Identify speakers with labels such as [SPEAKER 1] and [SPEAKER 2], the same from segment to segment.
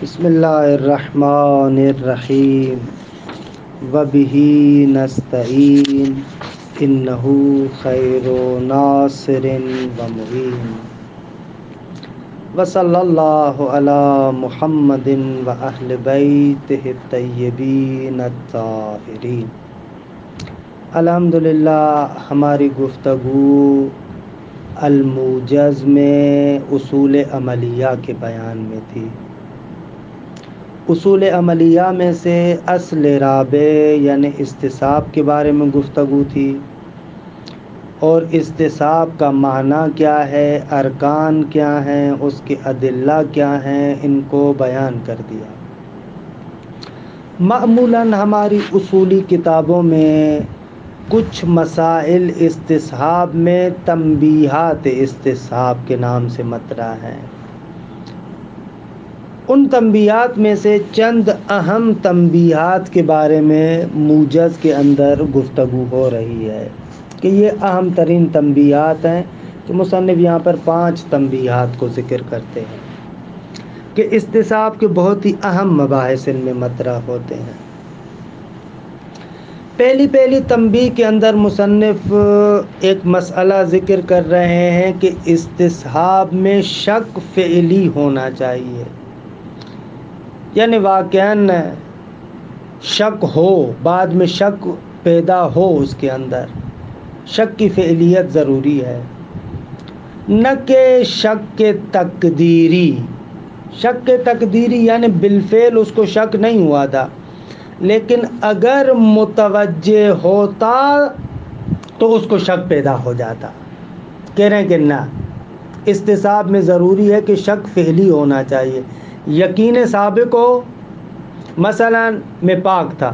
[SPEAKER 1] بسم اللہ الرحمن الرحیم وبہ نستعین انہ خیر ناصر ومعین وصلی اللہ علی محمد واہل بیتہ الطیبین الطاہرین۔ الحمدللہ ہماری گفتگو الموجز میں اصول عملیہ کے بیان میں تھی۔ اصول عملیہ میں سے اصل رابع یعنی استصحاب کے بارے میں گفتگو تھی، اور استصحاب کا معنی کیا ہے، ارکان کیا ہیں، اس کے ادلہ کیا ہیں، ان کو بیان کر دیا۔ معمولاً ہماری اصولی کتابوں میں کچھ مسائل استصحاب میں تنبیہات استصحاب کے نام سے مطرح ہیں۔ ان تنبیہات میں سے چند اہم تنبیہات کے بارے میں موجز کے اندر گفتگو ہو رہی ہے کہ یہ اہم ترین تنبیہات ہیں کہ مصنف یہاں پر 5 تنبیہات کو ذکر کرتے ہیں کہ استصحاب کے بہت ہی اہم مباحث ان میں مطرح ہوتے ہیں۔ پہلی تنبیہ کے اندر مصنف ایک مسئلہ ذکر کر رہے ہیں کہ استصحاب میں شک فعلی ہونا چاہیے، یعنی واقعاً شک ہو، بعد میں شک پیدا ہو، اس کے اندر شک کی فعلیت ضروری ہے، نہ کہ شک تقدیری۔ شک تقدیری یعنی بالفعل اس کو شک نہیں ہوا تھا، لیکن اگر متوجہ ہوتا تو اس کو شک پیدا ہو جاتا۔ کہہ رہے ہیں کہ نہ، استصحاب میں ضروری ہے کہ شک فعلی ہونا چاہیے، یقین سابق ہو، مثلا میں پاک تھا،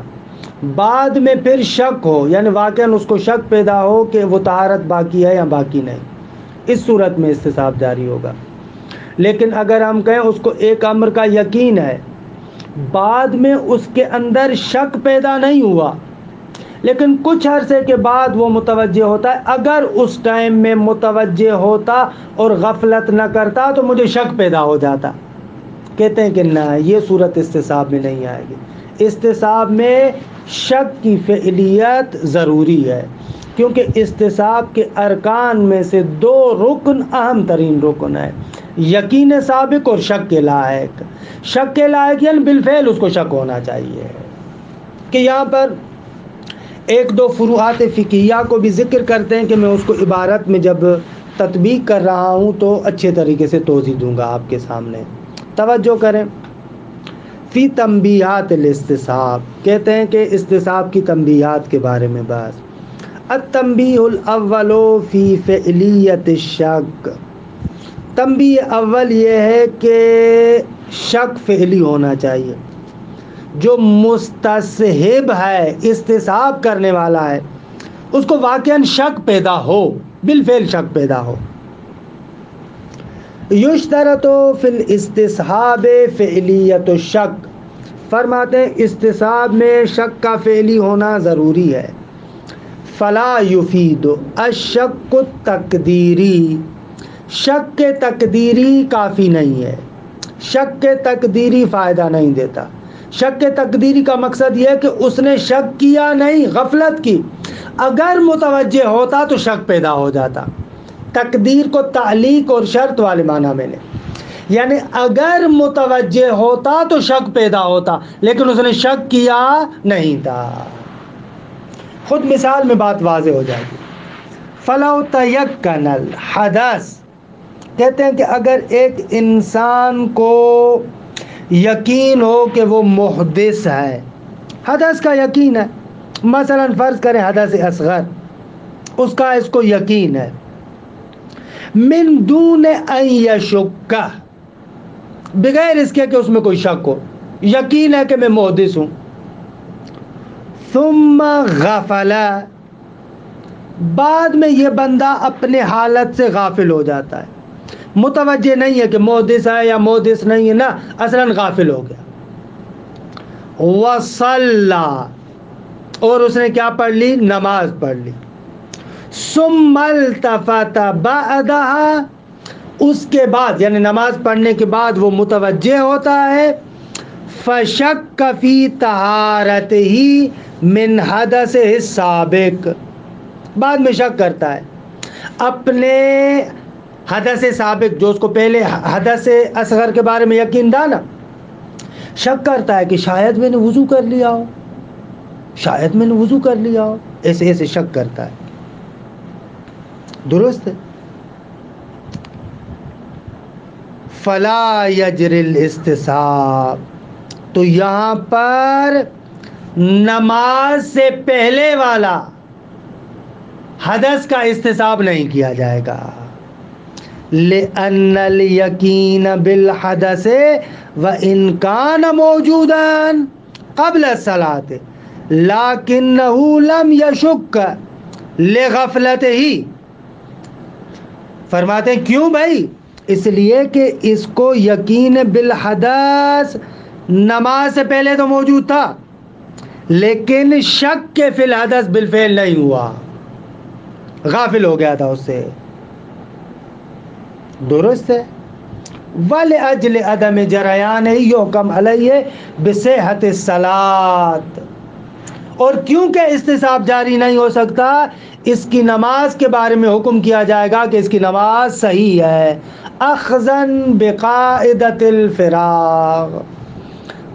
[SPEAKER 1] بعد میں پھر شک ہو، یعنی واقعاً اس کو شک پیدا ہو کہ وہ طہارت باقی ہے یا باقی نہیں، اس صورت میں استصحاب جاری ہوگا۔ لیکن اگر ہم کہیں اس کو ایک امر کا یقین ہے، بعد میں اس کے اندر شک پیدا نہیں ہوا، لیکن کچھ عرصے کے بعد وہ متوجہ ہوتا ہے، اگر اس ٹائم میں متوجہ ہوتا اور غفلت نہ کرتا تو مجھے شک پیدا ہو جاتا۔ کہتے ہیں کہ نہ، یہ صورت استصحاب میں نہیں آئے گی۔ استصحاب میں شک کی فعلیت ضروری ہے، کیونکہ استصحاب کے ارکان میں سے 2 رکن اہم ترین رکن ہیں، یقین سابق اور شک کے لائق۔ شک کے لائق یعنی بالفعل اس کو شک ہونا چاہیے۔ کہ یہاں پر 1-2 فروعات فقہیہ کو بھی ذکر کرتے ہیں کہ میں اس کو عبارت میں جب تطبیق کر رہا ہوں تو اچھے طریقے سے توضیح دوں گا آپ کے سامنے۔ توجہ کریں۔ فی تنبیہات الاستصحاب، کہتے ہیں کہ استصحاب کی تنبیہات کے بارے میں بات۔ التنبیہ الاول فی فعلیت الشک، تنبیہ اول یہ ہے کہ شک فعلی ہونا چاہیے۔ جو مستصحب ہے، استصحاب کرنے والا ہے، اس کو واقعاً شک پیدا ہو، بالفعل شک پیدا ہو۔ یشترط فی الاستصحاب فعلیت الشک، فرماتے ہیں استصحاب میں شک کا فعلی ہونا ضروری ہے۔ فلا یفید الشک التقدیری، شک تقدیری کافی نہیں ہے، شک تقدیری فائدہ نہیں دیتا۔ شک تقدیری کا مقصد یہ ہے کہ اس نے شک کیا نہیں، غفلت کی، اگر متوجہ ہوتا تو شک پیدا ہو جاتا۔ تقدیر کو تعلیق اور شرط والے معنی میں لے، یعنی اگر متوجہ ہوتا تو شک پیدا ہوتا، لیکن اس نے شک کیا نہیں تھا۔ خود مثال میں بات واضح ہو جائے گی۔ فَلَوْ تَيَقَّنَ الْحَدَثَ، کہتے ہیں کہ اگر ایک انسان کو یقین ہو کہ وہ محدث ہے، حدث کا یقین ہے، مثلا فرض کریں حدث اصغر، اس کا اس کو یقین ہے، من دون ان یشک، بغیر اس کے کہ اس میں کوئی شک ہو، یقین ہے کہ میں محدث ہوں، ثم غفل، بعد میں یہ بندہ اپنے حالت سے غافل ہو جاتا ہے، متوجہ نہیں ہے کہ محدث ہے یا محدث نہیں ہے، نا اصلاً غافل ہو گیا۔ وصلی، اور اس نے کیا پڑھ لی؟ نماز پڑھ لی۔ ثم التفت بعدها، اس کے بعد یعنی نماز پڑھنے کے بعد وہ متوجہ ہوتا ہے فشک فی طہارتہ من حدثہ السابق، بعد میں شک کرتا ہے اپنے حدث سابق، جو اس کو پہلے حدث اصغر کے بارے میں یقین تھا نا، شک کرتا ہے کہ شاید میں نے وضو کر لیا ہو، شاید میں نے وضو کر لیا ہو، ایسے ایسے شک کرتا ہے. درست ہے. فلا یجری الاستصحاب، تو یہاں پر نماز سے پہلے والا حدث کا استصحاب نہیں کیا جائے گا. لأن الیقین بالحدث وإن کان موجودا قبل الصلاة لکنہ لم یشک لغفلتہ. فرماتے ہیں کیوں بھائی؟ اس لیے کہ اس کو یقین بالحدث نماز سے پہلے تو موجود تھا، لیکن شک کے فی الحدث بالفعل نہیں ہوا، غافل ہو گیا تھا اس سے. درست ہے. وَلِأَجْلِ عَدَمِ جَرَيَانِ يُحْكَمْ عَلَيْهِ بِصِحَّةِ الصَّلَاةِ، اور کیونکہ استصحاب جاری نہیں ہو سکتا، اس کی نماز کے بارے میں حکم کیا جائے گا کہ اس کی نماز صحیح ہے. اخذاً بقاعدۃ الفراغ،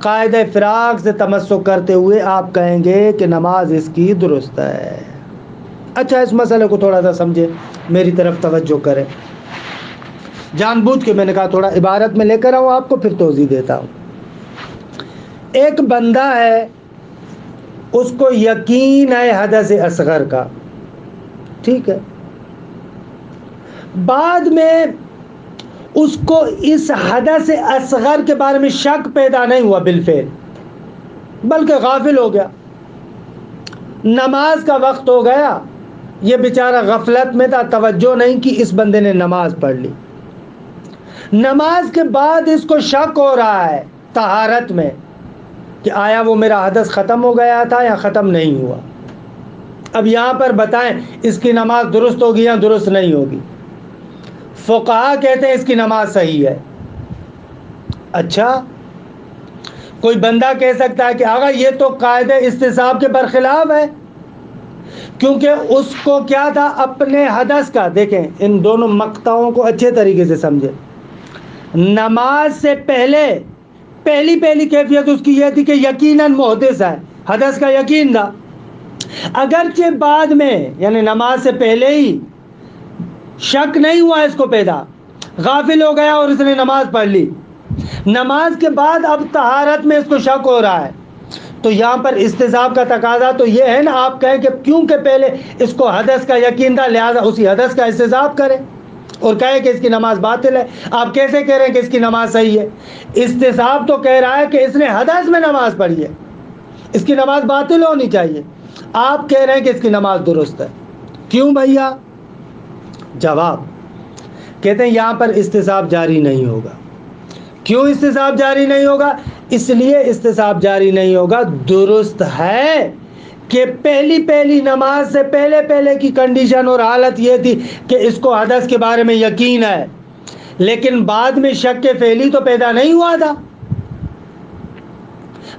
[SPEAKER 1] قاعدہ فراغ سے تمسک کرتے ہوئے آپ کہیں گے کہ نماز اس کی درست ہے. اچھا، اس مسئلے کو تھوڑا سا سمجھے، میری طرف توجہ کریں. جان بوجھ کے میں نے کہا تھوڑا عبارت میں لے کر آؤں آپ کو، پھر توضیح دیتا ہوں. ایک بندہ ہے، اس کو یقین ہے حدث اصغر کا، ٹھیک ہے، بعد میں اس کو اس حدث اصغر کے بارے میں شک پیدا نہیں ہوا بالفعل، بلکہ غافل ہو گیا. نماز کا وقت ہو گیا، یہ بیچارہ غفلت میں تھا، توجہ نہیں کی، اس بندے نے نماز پڑھ لی. نماز کے بعد اس کو شک ہو رہا ہے طہارت میں کہ آیا وہ میرا حدث ختم ہو گیا تھا یا ختم نہیں ہوا. اب یہاں پر بتائیں اس کی نماز درست ہوگی یا درست نہیں ہوگی؟ فقہا کہتے ہیں اس کی نماز صحیح ہے. اچھا، کوئی بندہ کہہ سکتا ہے کہ آقا یہ تو قاعدہ استصحاب کے برخلاف ہے، کیونکہ اس کو کیا تھا اپنے حدث کا. دیکھیں ان دونوں مقطعوں کو اچھے طریقے سے سمجھیں. نماز سے پہلے پہلی کیفیت اس کی یہ تھی کہ یقیناً محدث ہے، حدث کا یقین تھا. اگرچہ بعد میں یعنی نماز سے پہلے ہی شک نہیں ہوا اس کو پیدا، غافل ہو گیا اور اس نے نماز پڑھ لی. نماز کے بعد اب طہارت میں اس کو شک ہو رہا ہے، تو یہاں پر استصحاب کا تقاضا تو یہ ہے نا، آپ کہیں کہ کیونکہ پہلے اس کو حدث کا یقین تھا لہذا اسی حدث کا استصحاب کریں اور کہے کہ اس کی نماز باطل ہے. آپ کیسے کہہ رہے ہیں کہ اس کی نماز صحیح ہے؟ استصحاب تو کہہ رہا ہے کہ اس نے حدث میں نماز پڑھی ہے، اس کی نماز باطل ہونی چاہیے. آپ کہہ رہے ہیں کہ اس کی نماز درست ہے. کیوں بھیا؟ جواب کہتے ہیں یہاں پر استصحاب جاری نہیں ہوگا. کیوں استصحاب جاری نہیں ہوگا؟ اس لیے استصحاب جاری نہیں ہوگا، درست ہے کہ پہلی نماز سے پہلے کی کنڈیشن اور حالت یہ تھی کہ اس کو حدث کے بارے میں یقین ہے، لیکن بعد میں شک فعلی تو پیدا نہیں ہوا تھا.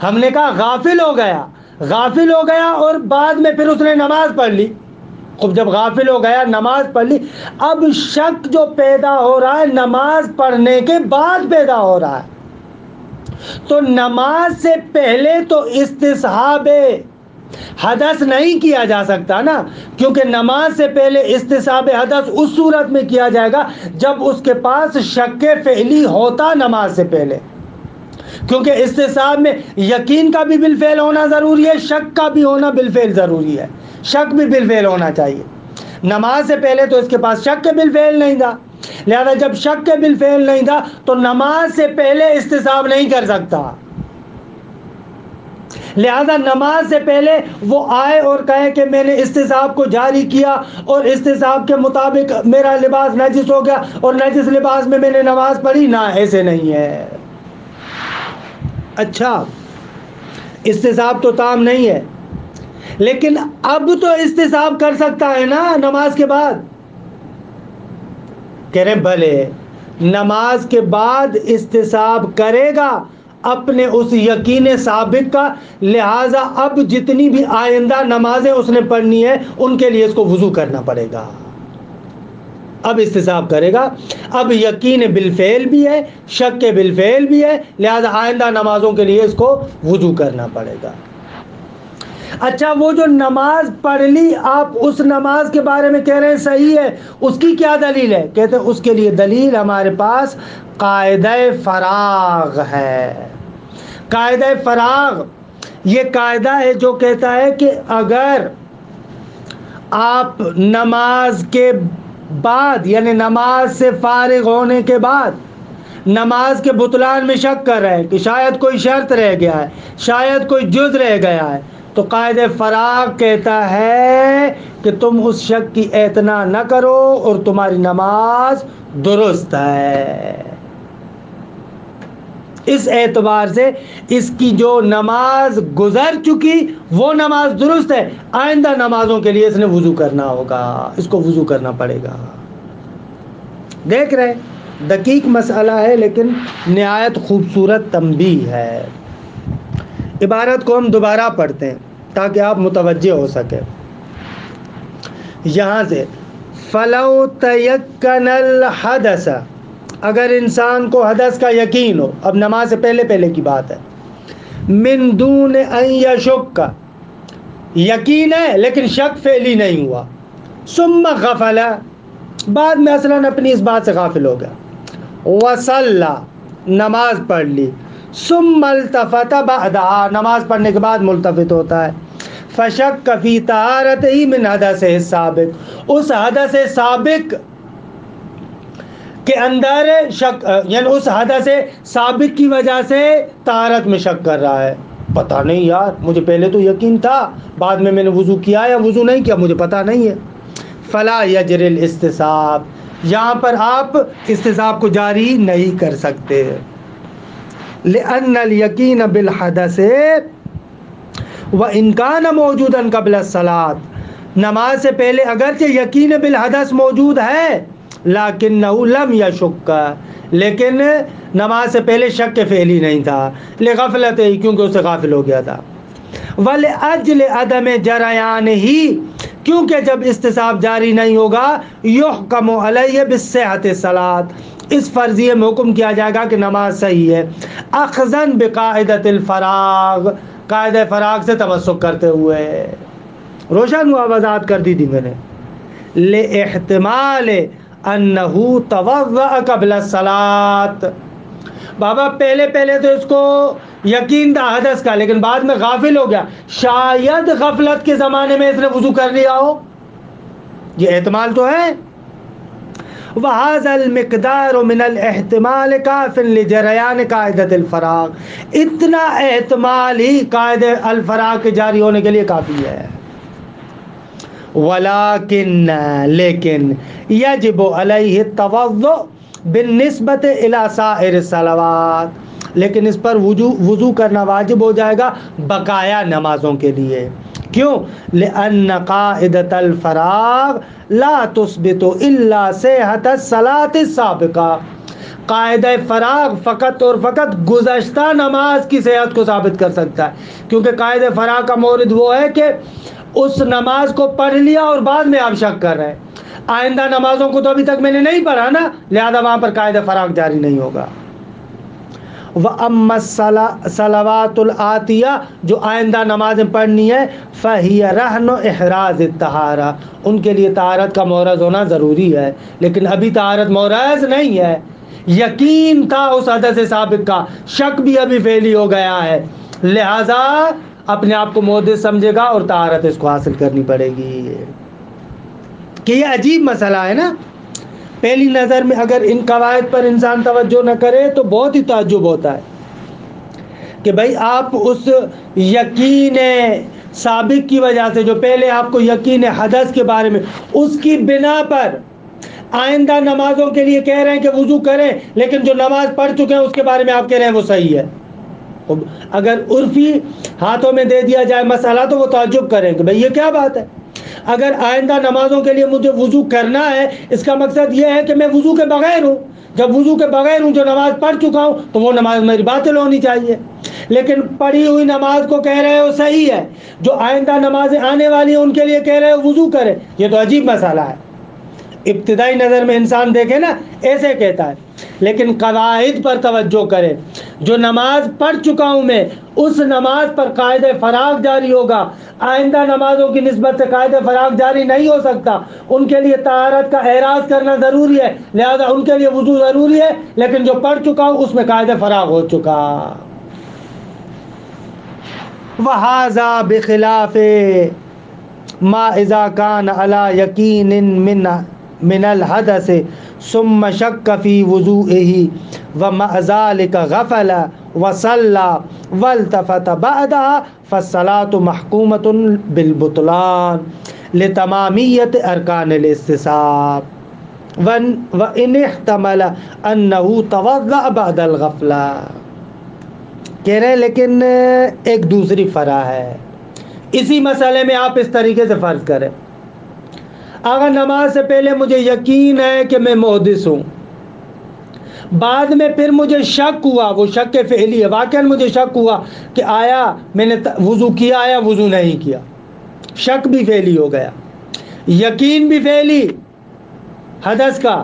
[SPEAKER 1] ہم نے کہا غافل ہو گیا اور بعد میں پھر اس نے نماز پڑھ لی. خب جب غافل ہو گیا نماز پڑھ لی، اب شک جو پیدا ہو رہا ہے نماز پڑھنے کے بعد پیدا ہو رہا ہے. تو نماز سے پہلے تو استصحاب حدث نہیں کیا جا سکتا نا، کیونکہ نماز سے پہلے استصحاب حدث اس صورت میں کیا جائے گا جب اس کے پاس شک فعلی ہوتا نماز سے پہلے. کیونکہ استصحاب میں یقین کا بھی بالفعل ہونا ضروری ہے، شک کا بھی ہونا بالفعل ضروری ہے، شک بھی بالفعل ہونا چاہیے. نماز سے پہلے تو اس کے پاس شک کے بالفعل نہیں تھا، لہذا جب شک کے بالفعل نہیں تھا تو نماز سے پہلے استصحاب نہیں کر سکتا. لہذا نماز سے پہلے وہ آئے اور کہے کہ میں نے استصحاب کو جاری کیا اور استصحاب کے مطابق میرا لباس نجس ہو گیا اور نجس لباس میں میں نے نماز پڑھی، نہ، ایسے نہیں ہے. اچھا، استصحاب تو تام نہیں ہے، لیکن اب تو استصحاب کر سکتا ہے نا نماز کے بعد. کہہ رہے بھلے نماز کے بعد استصحاب کرے گا اپنے اس یقین سابق کا، لہٰذا اب جتنی بھی آئندہ نمازیں اس نے پڑھنی ہے ان کے لیے اس کو وضو کرنا پڑے گا، اب استصحاب کرے گا۔ اب یقین بالفعل بھی ہے، شک کے بالفعل بھی ہے، لہٰذا آئندہ نمازوں کے لیے اس کو وضو کرنا پڑے گا۔ اچھا، وہ جو نماز پڑھ لی، آپ اس نماز کے بارے میں کہہ رہے ہیں صحیح ہے، اس کی کیا دلیل ہے؟ کہتے ہیں اس کے لیے دلیل ہمارے پاس قاعدہ فراغ ہے۔ قاعدہ فراغ یہ قاعدہ ہے جو کہتا ہے کہ اگر آپ نماز کے بعد، یعنی نماز سے فارغ ہونے کے بعد نماز کے بطلان میں شک کر رہے ہیں کہ شاید کوئی شرط رہ گیا ہے، شاید کوئی جز رہ گیا ہے، تو قاعدہ فراغ کہتا ہے کہ تم اس شک کی اعتنا نہ کرو اور تمہاری نماز درست ہے۔ اس اعتبار سے اس کی جو نماز گزر چکی وہ نماز درست ہے، آئندہ نمازوں کے لیے اس نے وضو کرنا ہوگا، اس کو وضو کرنا پڑے گا۔ دیکھ رہے دقیق مسئلہ ہے لیکن نہایت خوبصورت تنبیہ ہے۔ عبارت کو ہم دوبارہ پڑھتے ہیں تاکہ آپ متوجہ ہو سکیں۔ یہاں سے فَلَوْ تَيَقَّنَ الْحَدَثَ، اگر انسان کو حدث کا یقین ہو، اب نماز سے پہلے کی بات ہے، مِن دُونِ أَن يَشُكَّ، یقین ہے لیکن شک فعلی نہیں ہوا، ثُمَّ غَفَلَ، بعد میں اصلاً اپنی اس بات سے غافل ہو گیا، وَصَلَّى، نماز پڑھ لی، ثُمَّ الْتَفَتَ بَعْدَهَا، نماز پڑھنے کے بعد ملتفت ہوتا ہے، فَشَكَّ فِي طَهَارَتِهِ مِنْ حَدَثِهِ السَّابِقِ، اس حدث سابق کے اندر شک، یعنی اس حدث سابق کی وجہ سے طہارت میں شک کر رہا ہے، پتہ نہیں یار، مجھے پہلے تو یقین تھا، بعد میں نے وضو کیا یا وضو نہیں کیا مجھے پتہ نہیں ہے۔ فلا یجری الاستصحاب، یہاں پر آپ استصحاب کو جاری نہیں کر سکتے، لأن الیقین بالحدث وإن کان موجودا قبل الصلاۃ، نماز سے پہلے اگرچہ یقین بالحدث موجود ہے لیکنہ لم یشک، لیکن نماز سے پہلے شک کے فعلی نہیں تھا، لغفلت ہی، کیونکہ اس سے غافل ہو گیا تھا، ولأجل عدم جریان ہی، کیونکہ جب استصحاب جاری نہیں ہوگا، یحکم علیہ بالصحۃ الصلاۃ، اس فرضیے میں حکم کیا جائے گا کہ نماز صحیح ہے، اخذاً بقاعدۃ الفراغ، قاعدہ فراغ سے تمسک کرتے ہوئے۔ روشن ہوا، وضاحت کر دی تھی میں نے، لاحتمال انہ توضأ قبل الصلاۃ، بابا پہلے تو اس کو یقین تھا حدث کا لیکن بعد میں غافل ہو گیا، شاید غفلت کے زمانے میں اس نے وضو کر لیا ہو، یہ احتمال تو ہے۔ وَهَذَا الْمِقْدَارُ مِنَ الْاحْتِمَالِ كَافٍ لِجَرَيَانِ قَاعِدَةِ الْفَرَاغِ، اتنا احتمال ہی قاعدہ الفراغ کے جاری ہونے کے لیے کافی ہے۔ ولیکن، لیکن یجب علیہ التوضؤ بالنسبت الی سائر الصلوات، لیکن اس پر وضو کرنا واجب ہو جائے گا بقایا نمازوں کے لیے، کیوں؟ لأن قاعدۃ الفراغ لا تثبت الا صحۃ الصلاۃ السابقہ، قاعدہ فراغ فقط اور فقط گزشتہ نماز کی صحت کو ثابت کر سکتا ہے، کیونکہ قاعدہ فراغ کا مورد وہ ہے کہ اس نماز کو پڑھ لیا اور بعد میں آپ شک کر رہے ہیں، آئندہ نمازوں کو تو ابھی تک میں نے نہیں پڑھا نا، لہذا وہاں پر قاعدہ فراغ جاری نہیں ہوگا۔ وَأَمَّا الصَّلَوَاتُ الْآتِيَةُ، جو آئندہ نمازیں پڑھنی ہے، فَهِيَ رَهْنُ إِحْرَازِ الطَّهَارَةِ، ان کے لیے طہارت کا محرز ہونا ضروری ہے، لیکن ابھی طہارت محرز نہیں ہے، یقین تھا اس حدث سابق کا، شک بھی ابھی فعلی ہو گیا ہے، لہذا اپنے آپ کو محدث سمجھے گا اور طہارت اس کو حاصل کرنی پڑے گی۔ کہ یہ عجیب مسئلہ ہے نا، پہلی نظر میں اگر ان قواعد پر انسان توجہ نہ کرے تو بہت ہی تعجب ہوتا ہے کہ بھائی آپ اس یقین سابق کی وجہ سے، جو پہلے آپ کو یقین حدث کے بارے میں، اس کی بنا پر آئندہ نمازوں کے لیے کہہ رہے ہیں کہ وضو کریں، لیکن جو نماز پڑھ چکے ہیں اس کے بارے میں آپ کہہ رہے ہیں وہ صحیح ہے۔ اگر عرفی ہاتھوں میں دے دیا جائے مسئلہ تو وہ تعجب کریں کہ بھئی یہ کیا بات ہے، اگر آئندہ نمازوں کے لیے مجھے وضو کرنا ہے، اس کا مقصد یہ ہے کہ میں وضو کے بغیر ہوں، جب وضو کے بغیر ہوں جو نماز پڑھ چکا ہوں تو وہ نماز میری باطل ہونی چاہیے. لیکن پڑھی ہوئی نماز کو کہہ رہے ہو صحیح ہے, جو آئندہ نمازیں آنے والی ہیں ان کے لیے کہہ رہے ہو وضو کرے, یہ تو عجیب مسئلہ ہے. ابتدائی نظر میں انسان دیکھے نا ایسے کہتا ہے, لیکن قواعد پر توجہ کرے. جو نماز پڑھ چکا ہوں میں اس نماز پر قاعدہ فراغ جاری ہوگا, آئندہ نمازوں کی نسبت سے قاعدہ فراغ جاری نہیں ہو سکتا. ان کے لیے طہارت کا احراز کرنا ضروری ہے, لہذا ان کے لیے وضو ضروری ہے. لیکن جو پڑھ چکا ہوں اس میں قاعدہ فراغ ہو چکا. وَهَذَا بِخِلَافِ مَا إِذَا كَانَ عَلَى يَقِينٍ مِنَ الْحَدَثِ ثُمَّ شَكَّ فِي وُضُوئِهِ وَمَعَ ذَلِكَ غَفَلَ وَصَلَّى وَالْتَفَتَ بَعْدَهَا فَالصَّلَاةُ مَحْكُومَةٌ بِالْبُطْلَانِ لِتَمَامِيَّةِ أَرْكَانِ الْاسْتِسْحَابِ وَإِنِ احْتَمَلَ أَنَّهُ تَوَضَّأَ بَعْدَ الْغَفْلَةِ. کہہ رہے لیکن ایک دوسری فرع ہے اسی مسئلے میں. آپ اس طریقے سے فرض کریں, اگر نماز سے پہلے مجھے یقین ہے کہ میں محدث ہوں, بعد میں پھر مجھے شک ہوا, وہ شک فعلی ہے, واقعا مجھے شک ہوا کہ آیا میں نے وضو کیا یا وضو نہیں کیا. شک بھی فعلی ہو گیا, یقین بھی فعلی حدث کا,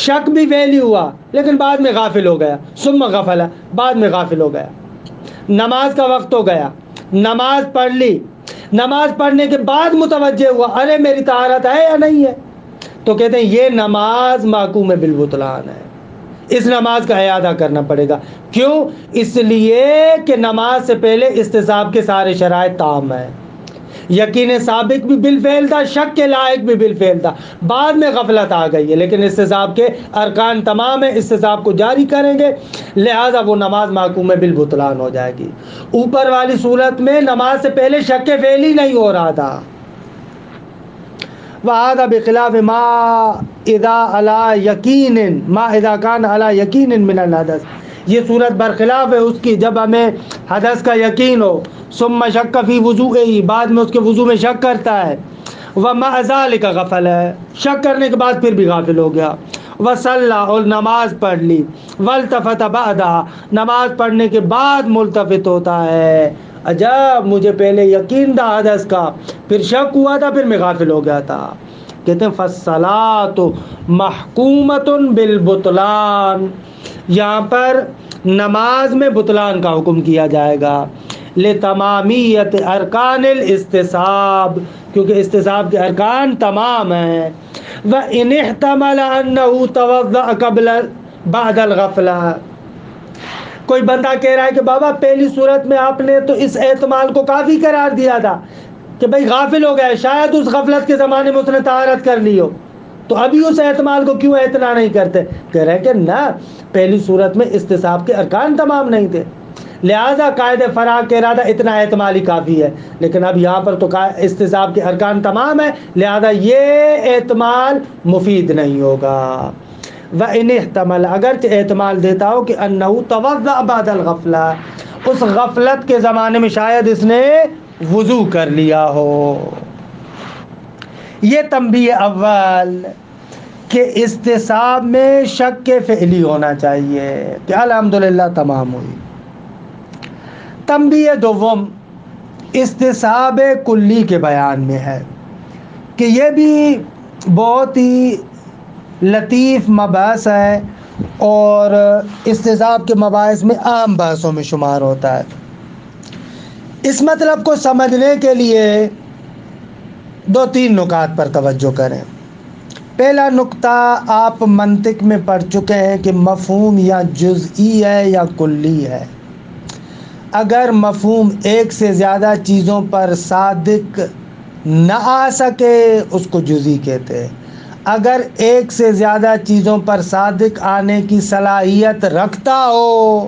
[SPEAKER 1] شک بھی فعلی ہوا, لیکن بعد میں غافل ہو گیا. ثم غفل, بعد میں غافل ہو گیا. نماز کا وقت ہو گیا, نماز پڑھ لی, نماز پڑھنے کے بعد متوجہ ہوا ارے میری طہارت ہے یا نہیں ہے, تو کہتے ہیں یہ نماز محکوم بالبطلان ہے, اس نماز کا اعادہ کرنا پڑے گا. کیوں؟ اس لیے کہ نماز سے پہلے استصحاب کے سارے شرائط تام ہیں. یقین سابق بھی بالفعل تھا, شک کے لائق بھی بالفعل تھا, بعد میں غفلت آ گئی ہے, لیکن استصحاب کے ارکان تمام ہیں, استصحاب کو جاری کریں گے, لہذا وہ نماز محکوم بالبطلان ہو جائے گی. اوپر والی صورت میں نماز سے پہلے شک فعلی نہیں ہو رہا تھا. وَهَذَا بِخِلَافِ مَا إِذَا عَلَى يَقِينٍ مَا إِذَا كَانَ عَلَى يَقِينٍ مِنَ الْحَدَثِ. یہ صورت برخلاف ہے اس کی جب ہمیں حدث کا یقین ہو. ثم شک فی وضوئہ, بعد میں اس کے وضو میں شک کرتا ہے. وَمَعَ ذَلِكَ غَفَلَ, شک کرنے کے بعد پھر بھی غافل ہو گیا. وَصَلَّى, اور نماز پڑھ لی. وَالْتَفَتَ بَعْدَهَا, نماز پڑھنے کے بعد ملتفت ہوتا ہے. عجب, مجھے پہلے یقین تھا حدث کا, پھر شک ہوا تھا, پھر میں غافل ہو گیا تھا. کہتے ہیں فَالصَّلَاةُ مَحْكُومَةٌ بِالْبُطْلَانِ, یہاں پر نماز میں بطلان کا حکم کیا جائے گا. لِتَمَامِيَّةِ أَرْكَانِ الْاسْتِسْحَابِ, کیونکہ استصحاب کے ارکان تمام ہیں. وَإِنِ احْتَمَلَ أَنَّهُ تَوَضَّأَ قَبْلَ بَعْدَ الْغَفْلَةِ. کوئی بندہ کہہ رہا ہے کہ بابا پہلی صورت میں آپ نے تو اس احتمال کو کافی قرار دیا تھا کہ بھئی غافل ہو گئے, شاید اس غفلت کے زمانے میں اس نے طہارت کر لی ہو, تو ابھی اس احتمال کو کیوں اعتنا نہیں کرتے؟ کہہ رہے ہیں کہ نہ, پہلی صورت میں استصحاب کے ارکان تمام نہیں تھے, لہذا قاعدہ فراغ کے ارادہ اتنا احتمال ہی کافی ہے. لیکن اب یہاں پر تو استصحاب کے ارکان تمام ہیں, لہذا یہ احتمال مفید نہیں ہوگا. وَإِنِ احْتَمَلَ, اگرچہ احتمال دیتا ہو کہ أَنَّهُ تَوَضَّأَ بَعْدَ الْغَفْلَةِ, اس غفلت کے زمانے میں شاید اس نے وضو کر لیا ہو. یہ تنبیہ اول کہ استصحاب میں شک فعلی ہونا چاہیے, کہ الحمدللہ تمام ہوئی. تنبیہ دوم استصحاب کلی کے بیان میں ہے کہ یہ بھی بہت ہی لطیف مباحث ہے اور استصحاب کے مباحث میں عام بحثوں میں شمار ہوتا ہے. اس مطلب کو سمجھنے کے لیے دو تین نکات پر توجہ کریں. پہلا نقطہ, آپ منطق میں پڑھ چکے ہیں کہ مفہوم یا جزئی ہے یا کلی ہے. اگر مفہوم ایک سے زیادہ چیزوں پر صادق نہ آ سکے اس کو جزئی کہتے ہیں. اگر ایک سے زیادہ چیزوں پر صادق آنے کی صلاحیت رکھتا ہو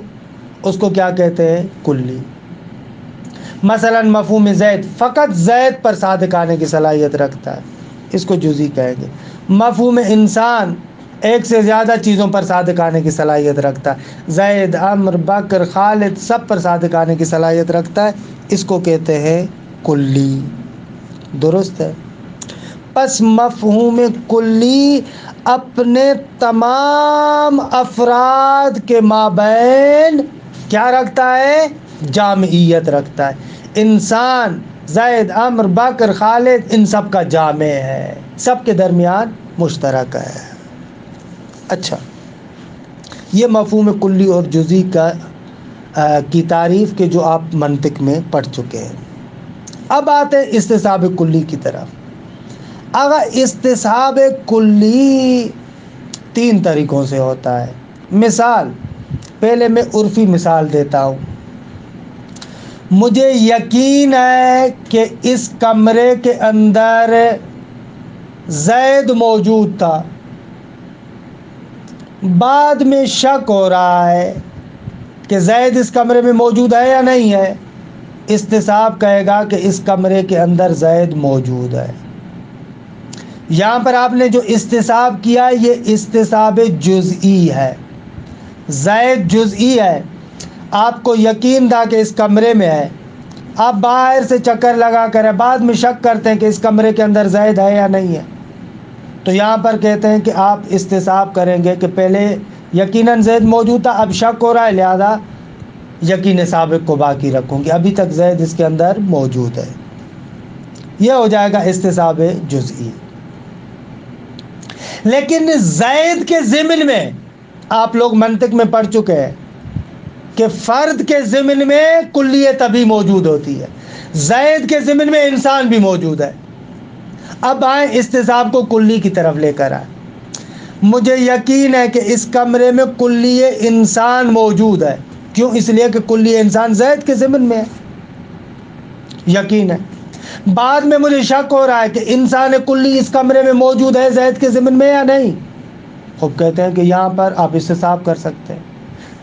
[SPEAKER 1] اس کو کیا کہتے ہیں؟ کلی. مثلا مفہوم زید فقط زید پر صادق آنے کی صلاحیت رکھتا ہے, اس کو جزئی کہیں گے. مفہوم انسان ایک سے زیادہ چیزوں پر صادق آنے کی صلاحیت رکھتا ہے, زید, عمر, بکر, خالد سب پر صادق آنے کی صلاحیت رکھتا ہے, اس کو کہتے ہیں کلی. درست ہے. پس مفہوم کلی اپنے تمام افراد کے مابین کیا رکھتا ہے؟ جامعیت رکھتا ہے۔ انسان، زید، عمر، بکر، خالد، ان سب کا جامع ہے، سب کے درمیان مشترک ہے۔ اچھا، یہ مفہوم کلی اور جزئی کی تعریف کے جو آپ منطق میں پڑھ چکے ہیں۔ اب آتے ہیں استصحاب کلی کی طرف۔ اگر استصحاب کلی 3 طریقوں سے ہوتا ہے۔ مثال، پہلے میں عرفی مثال دیتا ہوں۔ مجھے یقین ہے کہ اس کمرے کے اندر زید موجود تھا، بعد میں شک ہو رہا ہے کہ زید اس کمرے میں موجود ہے یا نہیں ہے، استصحاب کہے گا کہ اس کمرے کے اندر زید موجود ہے۔ یہاں پر آپ نے جو استصحاب کیا یہ استصحاب جزئی ہے، زید جزئی ہے، آپ کو یقین تھا کہ اس کمرے میں ہے، آپ باہر سے چکر لگا کر بعد میں شک کرتے ہیں کہ اس کمرے کے اندر زید ہے یا نہیں ہے، تو یہاں پر کہتے ہیں کہ آپ استصحاب کریں گے کہ پہلے یقیناً زید موجود تھا، اب شک ہو رہا ہے، لہذا یقین سابق کو باقی رکھوں گی، ابھی تک زید اس کے اندر موجود ہے۔ یہ ہو جائے گا استصحاب جزئی۔ لیکن زید کے ضمن میں آپ لوگ منطق میں پڑھ چکے ہیں کہ فرد کے ضمن میں کلیت تبھی موجود ہوتی ہے، زید کے ضمن میں انسان بھی موجود ہے۔ اب آئیں استصحاب کو کلی کی طرف لے کر آئیں۔ مجھے یقین ہے کہ اس کمرے میں کلی انسان موجود ہے، کیوں؟ اس لیے کہ کلی انسان زید کے ضمن میں ہے، یقین ہے۔ بعد میں مجھے شک ہو رہا ہے کہ انسان کلی اس کمرے میں موجود ہے زید کے ضمن میں یا نہیں، خوب کہتے ہیں کہ یہاں پر آپ استصحاب کر سکتے ہیں،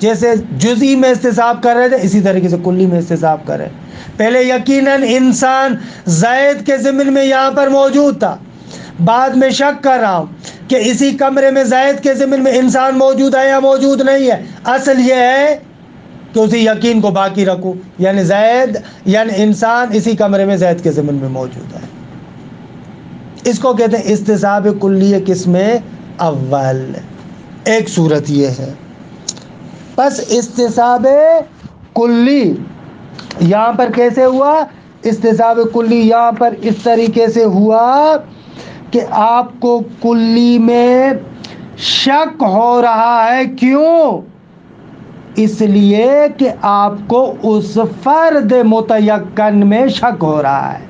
[SPEAKER 1] جیسے جزئی میں استصحاب کر رہے تھے اسی طریقے سے کلی میں استصحاب کریں۔ پہلے یقیناً انسان زید کے ضمن میں یہاں پر موجود تھا، بعد میں شک کر رہا ہوں کہ اسی کمرے میں زید کے ضمن میں انسان موجود ہے یا موجود نہیں ہے، اصل یہ ہے کہ اسی یقین کو باقی رکھوں، یعنی زید یعنی انسان اسی کمرے میں زید کے ضمن میں موجود ہے۔ اس کو کہتے ہیں استصحاب کلی قسم اول۔ ایک صورت یہ ہے۔ پس استصحاب کلی یہاں پر کیسے ہوا؟ استصحاب کلی یہاں پر اس طریقے سے ہوا کہ آپ کو کلی میں شک ہو رہا ہے، کیوں؟ اس لیے کہ آپ کو اس فرد متیقن میں شک ہو رہا ہے،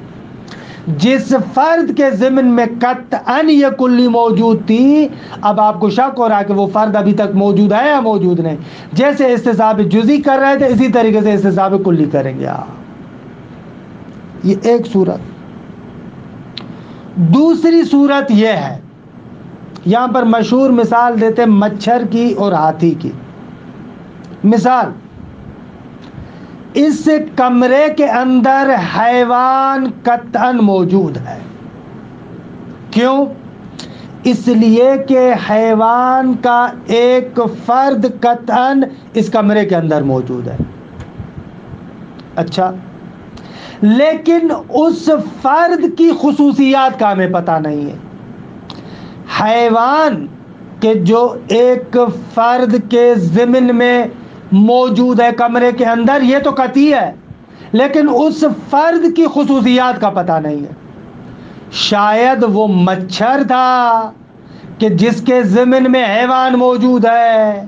[SPEAKER 1] جس فرد کے ضمن میں قطعاً یہ کلی موجود تھی، اب آپ کو شک ہو رہا ہے کہ وہ فرد ابھی تک موجود ہے یا موجود نہیں۔ جیسے استصحاب جزئی کر رہے تھے اسی طریقے سے استصحاب کلی کریں گے آپ۔ یہ ایک صورت۔ دوسری صورت یہ ہے، یہاں پر مشہور مثال دیتے ہیں مچھر کی اور ہاتھی کی۔ مثال، اس کمرے کے اندر حیوان قطعاً موجود ہے، کیوں؟ اس لیے کہ حیوان کا ایک فرد قطعاً اس کمرے کے اندر موجود ہے۔ اچھا، لیکن اس فرد کی خصوصیات کا ہمیں پتہ نہیں ہے۔ حیوان کہ جو ایک فرد کے ضمن میں موجود ہے کمرے کے اندر، یہ تو قطعی ہے، لیکن اس فرد کی خصوصیات کا پتہ نہیں ہے۔ شاید وہ مچھر تھا کہ جس کے ضمن میں حیوان موجود ہے،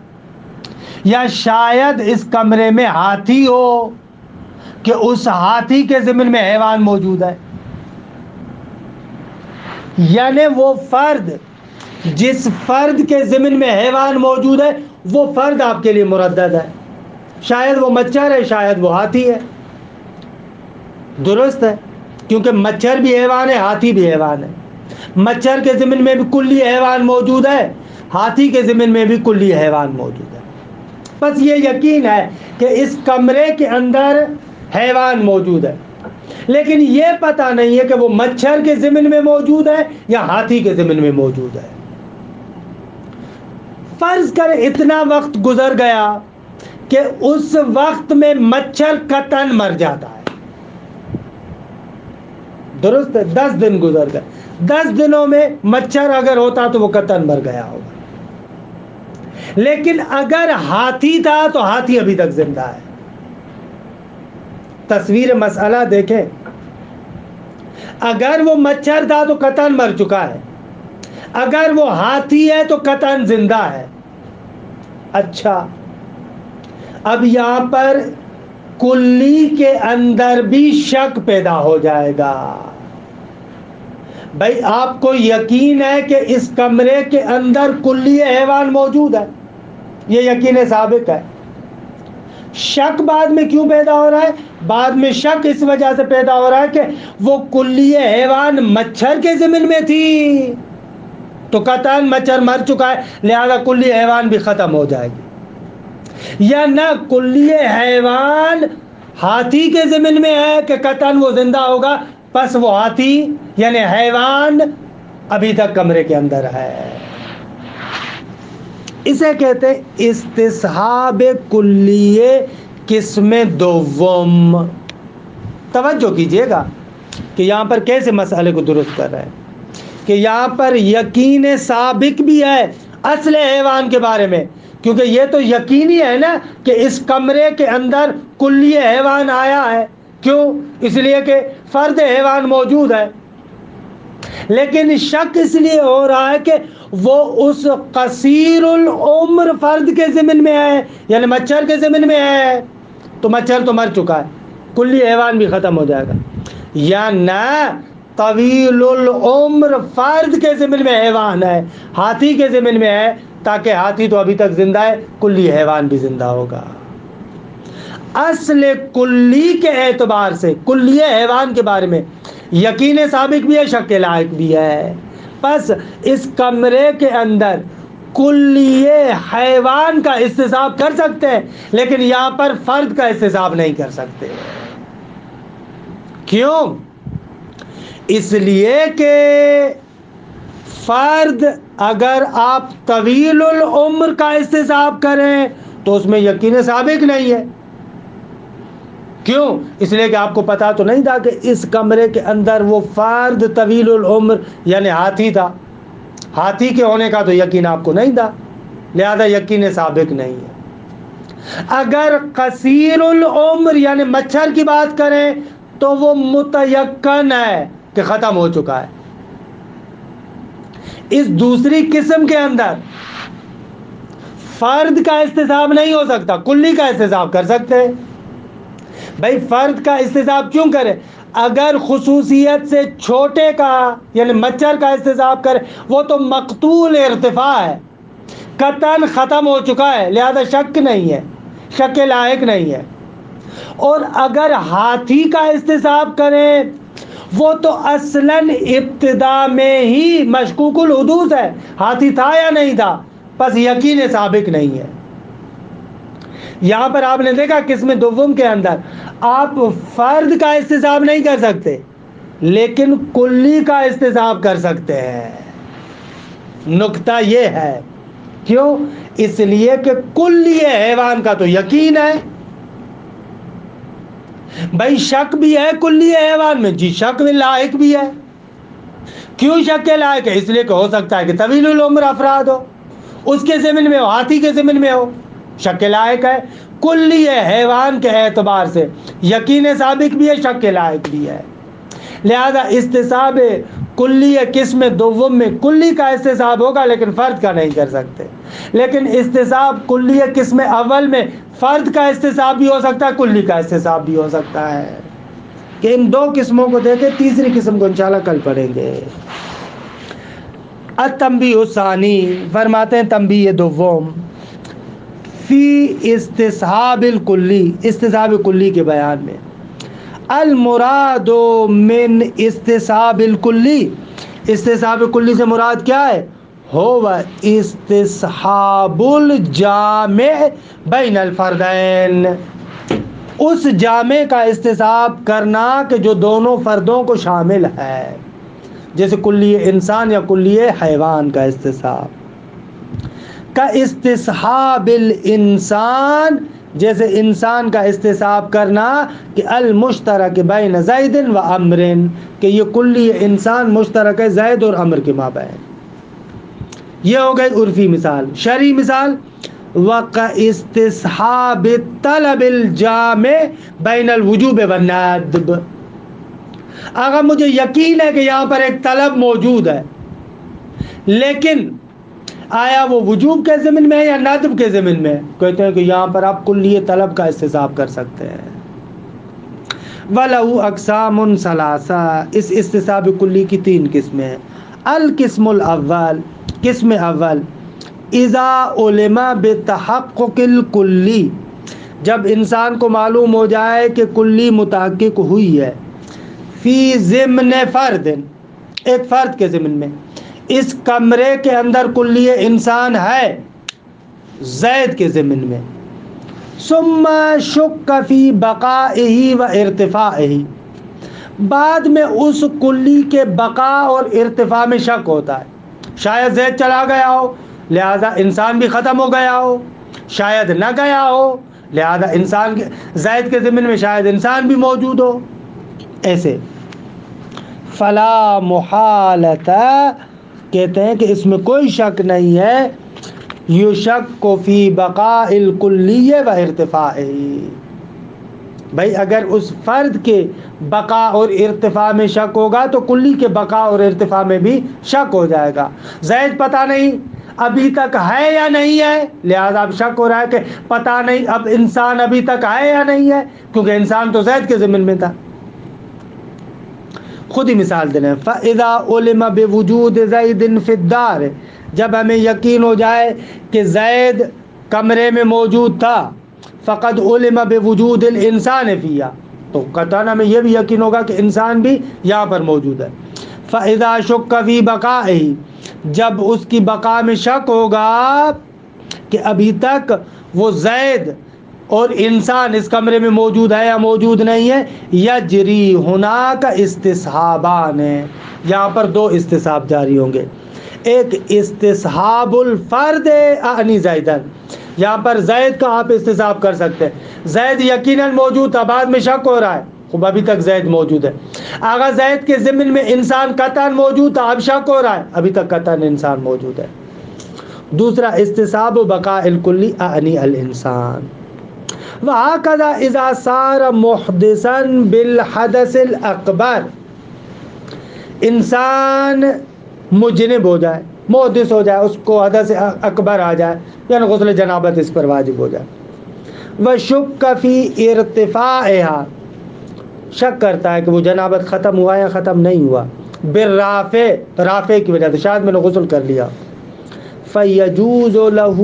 [SPEAKER 1] یا شاید اس کمرے میں ہاتھی ہو کہ اس ہاتھی کے ضمن میں حیوان موجود ہے۔ یعنی وہ فرد جس فرد کے ضمن میں حیوان موجود ہے وہ فرد آپ کے لیے مردد ہے، شاید وہ مچھر ہے، شاید وہ ہاتھی ہے۔ درست ہے، کیونکہ مچھر بھی حیوان ہے، ہاتھی بھی حیوان ہے۔ مچھر کے ضمن میں بھی کلی حیوان موجود ہے، ہاتھی کے ضمن میں بھی کلی حیوان موجود ہے۔ بس یہ یقین ہے کہ اس کمرے کے اندر حیوان موجود ہے، لیکن یہ پتہ نہیں ہے کہ وہ مچھر کے ضمن میں موجود ہے یا ہاتھی کے ضمن میں موجود ہے۔ فرض کر اتنا وقت گزر گیا کہ اس وقت میں مچھر قطعاً مر جاتا ہے، درست ہے، 10 دن گزر گئے، 10 دنوں میں مچھر اگر ہوتا تو وہ قطعاً مر گیا ہوگا، لیکن اگر ہاتھی تھا تو ہاتھی ابھی تک زندہ ہے۔ تصویر مسئلہ دیکھیں، اگر وہ مچھر تھا تو قطعاً مر چکا ہے، اگر وہ ہاتھی ہے تو قطعاً زندہ ہے۔ اچھا، اب یہاں پر کلی کے اندر بھی شک پیدا ہو جائے گا۔ بھائی آپ کو یقین ہے کہ اس کمرے کے اندر کلی حیوان موجود ہے، یہ یقین ثابت ہے، شک بعد میں کیوں پیدا ہو رہا ہے؟ بعد میں شک اس وجہ سے پیدا ہو رہا ہے کہ وہ کلی حیوان مچھر کے ضمن میں تھی تو قطعاً مچھر مر چکا ہے، لہذا کلی حیوان بھی ختم ہو جائے گی، یا نہ کلی حیوان ہاتھی کے ضمن میں ہے کہ قطعاً وہ زندہ ہوگا، پس وہ ہاتھی یعنی حیوان ابھی تک کمرے کے اندر ہے۔ اسے کہتے ہیں استصحاب کلیہ قسم دوم۔ توجہ کیجئے گا کہ یہاں پر کیسے مسئلے کو درست کر رہے ہیں کہ یہاں پر یقین سابق بھی ہے اصل حیوان کے بارے میں، کیونکہ یہ تو یقینی ہے نا کہ اس کمرے کے اندر کلی حیوان آیا ہے، کیوں؟ اس لیے کہ فرد حیوان موجود ہے، لیکن شک اس لیے ہو رہا ہے کہ وہ اس قصیر العمر فرد کے ضمن میں ہے، یعنی مچھر کے ضمن میں ہے، تو مچھر تو مر چکا ہے، کلی حیوان بھی ختم ہو جائے گا، یا نہ طویل العمر فرد کے ضمن میں حیوان ہے، ہاتھی کے ضمن میں ہے، تاکہ ہاتھی تو ابھی تک زندہ ہے، کلی حیوان بھی زندہ ہوگا۔ اصل کلی کے اعتبار سے کلی حیوان کے بارے میں یقین سابق بھی ہے، شک کے لائق بھی ہے، پس اس کمرے کے اندر کلی حیوان کا استصحاب کر سکتے ہیں، لیکن یہاں پر فرد کا استصحاب نہیں کر سکتے۔ کیوں؟ اس لیے کہ فرد اگر آپ طویل العمر کا استصحاب کریں تو اس میں یقین سابق نہیں ہے۔ کیوں؟ اس لیے کہ آپ کو پتا تو نہیں تھا کہ اس کمرے کے اندر وہ فرد طویل العمر یعنی ہاتھی تھا، ہاتھی کے ہونے کا تو یقین آپ کو نہیں تھا، لہذا یقین سابق نہیں ہے۔ اگر قصیر العمر یعنی مچھر کی بات کریں تو وہ متیقن ہے کہ ختم ہو چکا ہے۔ اس دوسری قسم کے اندر فرد کا استصحاب نہیں ہو سکتا، کلی کا استصحاب کر سکتے ہیں۔ بھائی فرد کا استصحاب کیوں کرے؟ اگر خصوصیت سے چھوٹے کا یعنی مچھر کا استصحاب کرے، وہ تو مقتول ارتفاع ہے، قطعاً ختم ہو چکا ہے، لہذا شک نہیں ہے، شک کے لائق نہیں ہے۔ اور اگر ہاتھی کا استصحاب کریں، وہ تو اصلاً ابتدا میں ہی مشکوک الحدوث ہے، ہاتھی تھا یا نہیں تھا، پس یقین سابق نہیں ہے۔ یہاں پر آپ نے دیکھا قسم دوم کے اندر آپ فرد کا استصحاب نہیں کر سکتے، لیکن کلی کا استصحاب کر سکتے ہیں۔ نکتہ یہ ہے، کیوں؟ اس لیے کہ کلی حیوان کا تو یقین ہے۔ بھائی شک بھی ہے کلی حیوان میں، جی شک میں لائق بھی ہے۔ کیوں شک کے لائق ہے؟ اس لیے کہ ہو سکتا ہے کہ طویل العمر افراد ہو، اس کے ضمن میں ہو، ہاتھی کے ضمن میں ہو، شک کے لائق ہے۔ کلی حیوان کے اعتبار سے یقین سابق بھی ہے، شک کے لائق بھی ہے، لہذا استصحاب کلی قسم دوم میں کلی کا استصحاب ہوگا لیکن فرد کا نہیں کر سکتے، لیکن استصحاب کلی قسم اول میں فرد کا استصحاب بھی ہو سکتا ہے، کلی کا استصحاب بھی ہو سکتا ہے۔ کہ ان دو قسموں کو دیکھیں، تیسری قسم کو انشاءاللہ کل پڑھیں گے۔ التنبیہ الثانی، فرماتے ہیں تنبیہ دوم فی استصحاب الکلی، استصحاب کلی کے بیان میں، المراد من استصحاب الکلی، استصحاب کلی سے مراد کیا ہے؟ ہو استصحاب الجامع بین الفردین، اس جامع کا استصحاب کرنا کہ جو دونوں فردوں کو شامل ہے، جیسے کلی انسان یا کلی حیوان کا استصحاب، کا استصحاب الانسان جیسے انسان کا استصحاب کرنا کہ المشترک بین زید و عمر، کہ یہ کلی انسان مشترک ہے زید اور عمر کے مابین. یہ ہو گئی عرفی مثال. شرعی مثال وقع استصحاب طلب الجامع بین الوجوب والندب. اگر مجھے یقین ہے کہ یہاں پر ایک طلب موجود ہے، لیکن آیا وہ وجوب کے ضمن میں ہے یا ندب کے ضمن میں؟ کہتے ہیں کہ یہاں پر آپ کلیہ طلب کا استصحاب کر سکتے ہیں. وَلَهُ أَقْسَامٌ ثَلَاثَةٌ، اس استصحاب کلی کی 3 قسمیں ہیں. القسم الاول، قسم اول، اذا علم بتحقق الکلی، جب انسان کو معلوم ہو جائے کہ کلی متحقق ہوئی ہے، فی ضمن فرد، ایک فرد کے ضمن میں، اس کمرے کے اندر کلی انسان ہے زید کے ضمن میں. ثم شک فی بقائہ و ارتفاعہ، بعد میں اس کلی کے بقا اور ارتفاع میں شک ہوتا ہے. شاید زید چلا گیا ہو لہذا انسان بھی ختم ہو گیا ہو، شاید نہ گیا ہو لہذا انسان زید کے ضمن میں شاید انسان بھی موجود ہو. ایسے فلا محالتا، کہتے ہیں کہ اس میں کوئی شک نہیں ہے، یشک فی بقاء الکلی و ارتفاعہ. بھائی اگر اس فرد کے بقا اور ارتفاع میں شک ہوگا تو کلی کے بقا اور ارتفاع میں بھی شک ہو جائے گا. زید پتہ نہیں ابھی تک ہے یا نہیں ہے، لہذا اب شک ہو رہا ہے کہ پتہ نہیں اب انسان ابھی تک ہے یا نہیں ہے، کیونکہ انسان تو زید کے ضمن میں تھا. خود ہی مثال دینا ہے. فَإِذَا عُلِمَ بِوُجُودِ زَيْدٍ فِي الدَّارِ، جب ہمیں یقین ہو جائے کہ زید کمرے میں موجود تھا، فقد علم بوجود الانسان فیہا، تو قطعاً ہمیں یہ بھی یقین ہوگا کہ انسان بھی یہاں پر موجود ہے. فاذا شک فی بقائہ، جب اس کی بقا میں شک ہوگا کہ ابھی تک وہ زید اور انسان اس کمرے میں موجود ہے یا موجود نہیں ہے، یجری ہناک استصحابان، یہاں پر 2 استصحاب جاری ہوں گے. ایک استصحاب الفرد اعنی زیدن، یہاں پر زید کا آپ استصحاب کر سکتے ہیں. زید یقیناً موجود تھا، بعد میں شک ہو رہا ہے، خوب ابھی تک زید موجود ہے. اگر زید کے ضمن میں انسان قطعاً موجود تھا، اب شک ہو رہا ہے، ابھی تک قطعاً انسان موجود ہے. دوسرا استصحاب بقاء الکلی اعنی الانسان. وہکذا اذا صار محدثا بالحدث الاکبر، انسان مجنب ہو جائے، محدث ہو جائے، اس کو حدث اکبر آ جائے، یعنی غسل جنابت اس پر واجب ہو جائے. وشک فی ارتفاعها، شک کرتا ہے کہ وہ جنابت ختم ہوا یا ختم نہیں ہوا، بالرافع، رافع کی وجہ سے، شاید میں نے غسل کر لیا. فیجوز له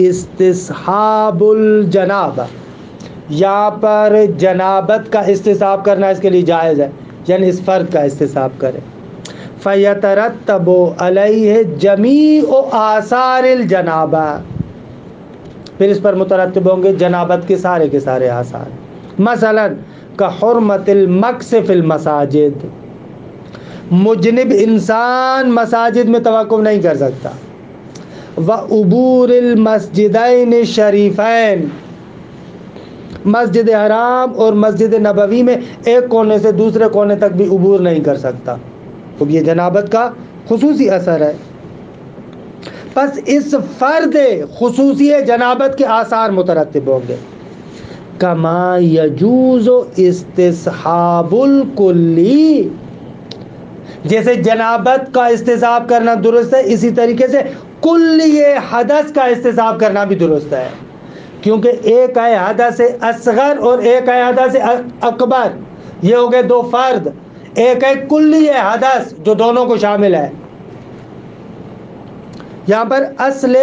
[SPEAKER 1] استصحاب الجنابہ، یہاں پر جنابت کا استصحاب کرنا اس کے لیے جائز ہے، یعنی اس فرد کا استصحاب کرے. فیترتب علیہ جمیع آثار الجنابہ، پھر اس پر مترتب ہوں گے جنابت کے سارے آثار. مثلا کحرمت المکث فی المساجد، مجنب انسان مساجد میں توقف نہیں کر سکتا. وعبور المسجدین الشریفین، مسجد حرام اور مسجد نبوی میں ایک کونے سے دوسرے کونے تک بھی عبور نہیں کر سکتا. تو یہ جنابت کا خصوصی اثر ہے. پس اس فرد خصوصی جنابت کے آثار مترتب ہوں گے. کما یجوز استصحاب الکلی، جیسے جنابت کا استصحاب کرنا درست ہے، اسی طریقے سے کلی حدث کا استصحاب کرنا بھی درست ہے، کیونکہ ایک ہے حدث اصغر اور ایک ہے حدث اکبر، یہ ہو گئے 2 فرد. ایک ہے کلی حدث جو دونوں کو شامل ہے. یہاں پر اصل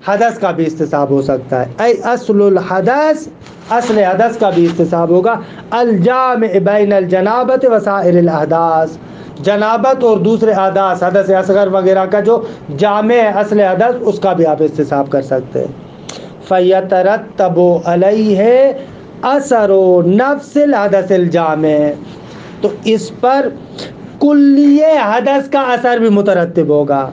[SPEAKER 1] حدث کا بھی استصحاب ہو سکتا ہے، اے اصل الحدث، اصل حدث کا بھی استصحاب ہوگا. الجامع بین الجنابت وسائر الاحداث، جنابت اور دوسرے احداث، حدث اصغر وغیرہ کا جو جامع ہے اصل حدث، اس کا بھی آپ استصحاب کر سکتے ہیں. فیترتب علیہ اثر نفس الحدث الجامع، تو اس پر کلیہ حدث کا اثر بھی مترتب ہوگا.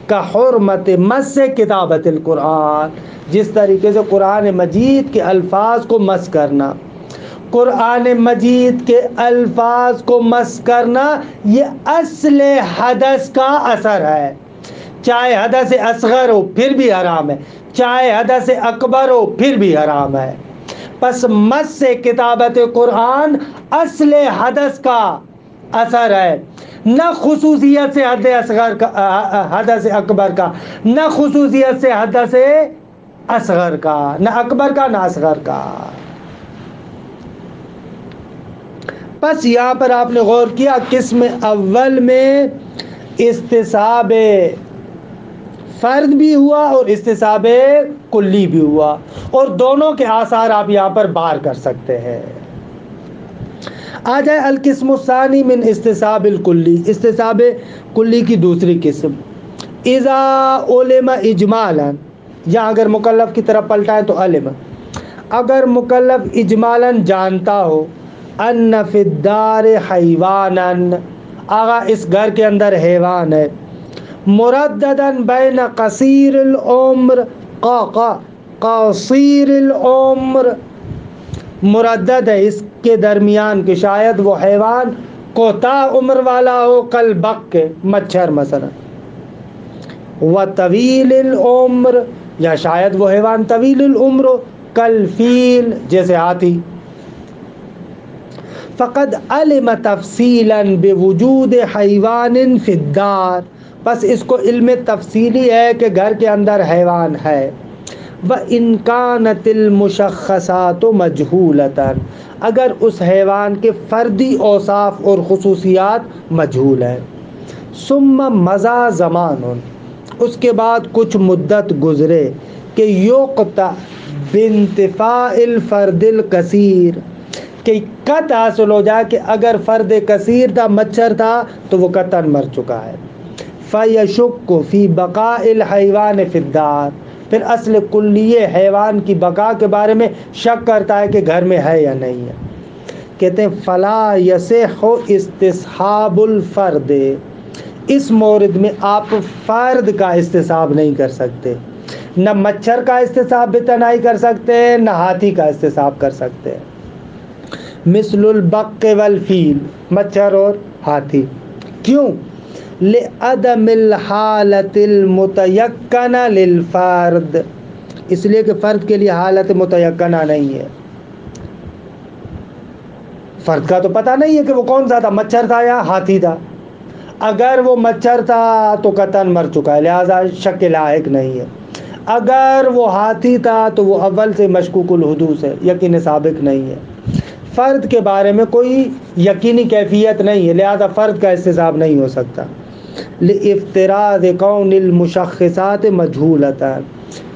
[SPEAKER 1] کا حرمت مس کتابت القرآن، جس طریقے سے قرآن مجید کے الفاظ کو مس کرنا، قرآن مجید کے الفاظ کو مس کرنا یہ اصل حدث کا اثر ہے، چاہے حدث اصغر ہو پھر بھی حرام ہے، چاہے حدث اکبر ہو پھر بھی حرام ہے۔ پس مس کتابت قرآن اصل حدث کا اثر ہے، نہ خصوصیت سے حدث اکبر کا، نہ خصوصیت سے حدث اصغر کا، نہ اکبر کا نہ اصغر کا۔ بس یہاں پر آپ نے غور کیا، قسم اول میں استصحاب فرد بھی ہوا اور استصحاب کلی بھی ہوا، اور دونوں کے آثار آپ یہاں پر بار کر سکتے ہیں۔ آ جائے القسم الثانی من استصحاب الکلی، استصحاب کلی کی دوسری قسم، اذا علم اجمالا، یا اگر مکلف کی طرف پلٹائیں تو علم، اگر مکلف اجمالا جانتا ہو ان فی الدار حیوانا، آغا اس گھر کے اندر حیوان ہے، مرددا بین قصیر العمر قصیر العمر، مردد ہے اس کے درمیان کہ شاید وہ حیوان کوتاہ عمر والا ہو، کالبق کے مچھر مثلا، و طویل العمر، یا شاید وہ حیوان طویل العمر ہو، کالفیل جیسے ہاتھی، فقد علم تفصیلا بوجود حیوان فی الدار، بس اس کو علم تفصیلی ہے کہ گھر کے اندر حیوان ہے، وَإِنْ كَانَتِ الْمُشَخَّصَاتُ مَجْهُولَةً، اگر اس حیوان کے فردی اوصاف اور خصوصیات مجہول ہیں، ثم مضى زمان، اس کے بعد کچھ مدت گزرے، کہ یقطع بانتفاء الفرد الکثیر، کہ قط حاصل ہو جائے کہ اگر فرد کثیر تھا، مچھر تھا، تو وہ قطعاً مر چکا ہے، فَيَشُكُّ فِي بَقَاءِ الْحَيْوَانِ فِي الدَّارِ، پھر اصل کلیہ حیوان کی بقا کے بارے میں شک کرتا ہے کہ گھر میں ہے یا نہیں ہے، کہتے ہیں فَلَا يَصِحُّ اسْتِصْحَابُ الْفَرْدِ، اس مورد میں آپ فرد کا استصحاب نہیں کر سکتے، نہ مچھر کا استصحاب بتنائی کر سکتے، نہ ہاتھی کا استصحاب کر سکتے، مثل البق والفیل، مچھر اور ہاتھی، کیوں؟ لعدم الحالت المتیقنہ للفرد، اس لیے کہ فرد کے لیے حالت متیقنہ نہیں ہے، فرد کا تو پتہ نہیں ہے کہ وہ کون سا تھا، مچھر تھا یا ہاتھی تھا، اگر وہ مچھر تھا تو قطعاً مر چکا ہے، لہذا شک کے لاحق نہیں ہے، اگر وہ ہاتھی تھا تو وہ اول سے مشکوک الحدوث ہے، یقین سابق نہیں ہے، فرد کے بارے میں کوئی یقینی کیفیت نہیں ہے، لہذا فرد کا استصحاب نہیں ہو سکتا، لافتراض کون المشخصات مجہولۃ،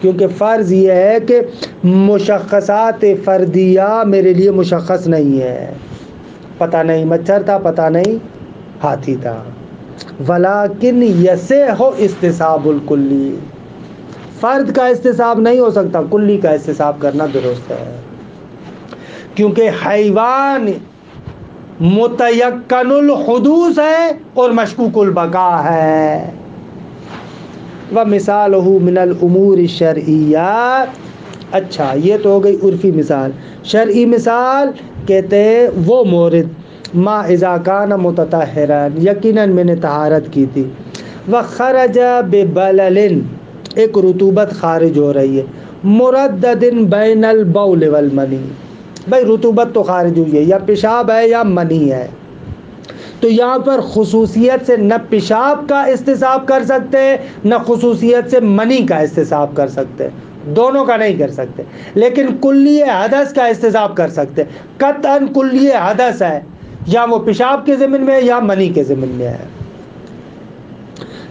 [SPEAKER 1] کیونکہ فرض یہ ہے کہ مشخصات فردیہ میرے لیے مشخص نہیں ہے، پتہ نہیں مچھر تھا، پتہ نہیں ہاتھی تھا، ولیکن یصح استصحاب الکلی، فرد کا استصحاب نہیں ہو سکتا، کلی کا استصحاب کرنا درست ہے، کیونکہ حیوان متیقن الحدوث ہے اور مشکوک البقاء ہے، ومثالہ من الامور الشرعیہ، اچھا یہ تو ہو گئی عرفی مثال، شرعی مثال کہتے ہیں وہ مورد ما اذا کان متطہرا، یقیناً میں نے طہارت کی تھی، وخرج ببلل، ایک رطوبت خارج ہو رہی ہے، مردد بین البول والمنی، بھائی رطوبت تو خارج ہوئی ہے، یا پیشاب ہے یا منی ہے، تو یہاں پر خصوصیت سے نہ پیشاب کا استصحاب کر سکتے، نہ خصوصیت سے منی کا استصحاب کر سکتے، دونوں کا نہیں کر سکتے، لیکن کلیہ حدث کا استصحاب کر سکتے، قطعاً کلیہ حدث ہے، یا وہ پیشاب کے ضمن میں یا منی کے ضمن میں ہے،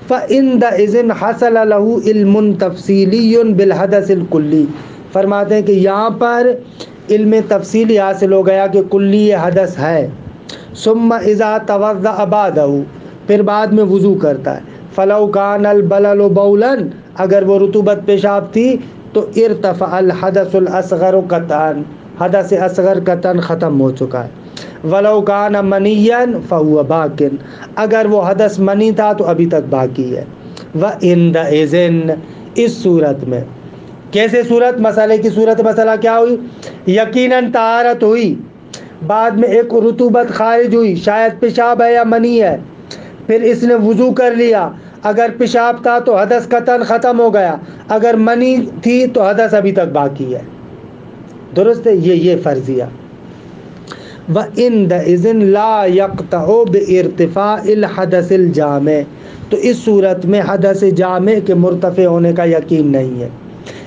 [SPEAKER 1] فَإِنْدَئِذٍ حَصَلَ لَهُ عِلْمٌ تَفْصِيلِيٌّ بِالْحَدَثِ الْكُلِّ، فرماتے ہیں کہ یہاں پر علم تفصیلی حاصل ہو گیا کہ کلی حدث ہے، ثم اذا توضأ بعدہ، پھر بعد میں وضو کرتا ہے، فلو کان البلل بولا، اگر وہ رطوبت پیشاب تھی تو ارتفع الحدث الاصغر قطعا، حدث اصغر قطعا ختم ہو چکا ہے، ولو کان منیا فهو باق، اگر وہ حدث منی تھا تو ابھی تک باقی ہے، وَعِندَئِذٍ اس صورت میں، کیسے صورت؟ مسئلے کی صورت مسئلہ کیا ہوئی؟ یقیناً طہارت ہوئی، بعد میں ایک رطوبت خارج ہوئی، شاید پیشاب ہے یا منی ہے، پھر اس نے وضو کر لیا، اگر پیشاب تھا تو حدث قطعاً ختم ہو گیا، اگر منی تھی تو حدث ابھی تک باقی ہے، درست ہے؟ یہ فرضیہ۔ وَعِندَئِذٍ لَا يَقْطَعُ بِارْتِفَاعِ الْحَدَثِ الْجَامِعِ تو اس صورت میں حدث جامع کے مرتفع ہونے کا یقین نہیں ہے،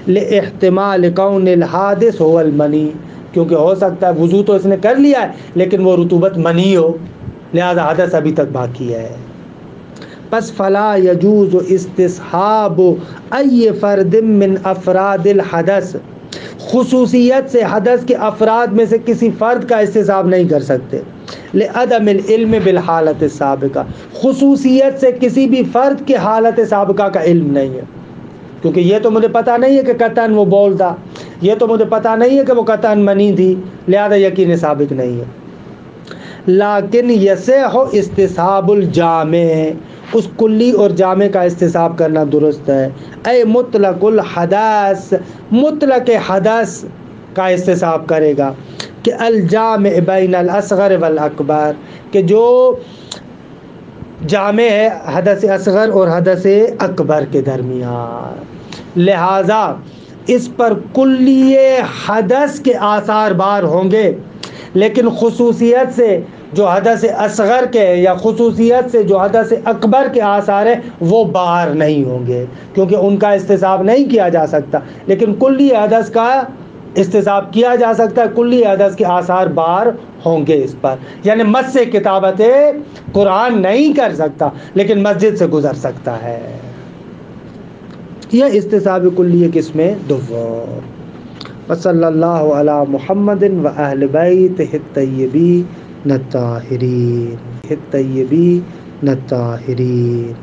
[SPEAKER 1] لِاحْتِمَالِ قَوْنِ الْحَادِثِ هُوَ الْمَنِي کیونکہ ہو سکتا ہے وضو تو اس نے کر لیا ہے لیکن وہ رطوبت منی ہو، لہذا حدث ابھی تک باقی ہے۔ پس فلا یجوز استصحاب ای فرد من افراد الحدث خصوصیت سے حدث کے افراد میں سے کسی فرد کا استصحاب نہیں کر سکتے، لعدم العلم بالحالت السابقہ خصوصیت سے کسی بھی فرد کے حالت سابقہ کا علم نہیں ہے، کیونکہ یہ تو مجھے پتہ نہیں ہے کہ قطعاً وہ بول تھا، یہ تو مجھے پتہ نہیں ہے کہ وہ قطعاً منی تھی، لہذا یقین ثابت نہیں ہے۔ لیکن یصح استصحاب الجامع اس کلی اور جامع کا استصحاب کرنا درست ہے، اے مطلق الحدث مطلق حدث کا استصحاب کرے گا، کہ الجامع بین الاصغر والاکبر کہ جو جامع ہے حدث اصغر اور حدث اکبر کے درمیان، لہذا اس پر کلی حدث کے آثار بار ہوں گے، لیکن خصوصیت سے جو حدث اصغر کے یا خصوصیت سے جو حدث اکبر کے آثار ہیں وہ بار نہیں ہوں گے، کیونکہ ان کا استصحاب نہیں کیا جا سکتا، لیکن کلی حدث کا استصحاب کیا جا سکتا ہے، کلی حدث کے آثار بار ہوں گے اس پر، یعنی مس سے کتابت قرآن نہیں کر سکتا لیکن مسجد سے گزر سکتا ہے۔ یہ استصحاب کلی قسم دوم۔ وصلی اللہ علی محمد و اہل بیتہ الطیبین الطاہرین۔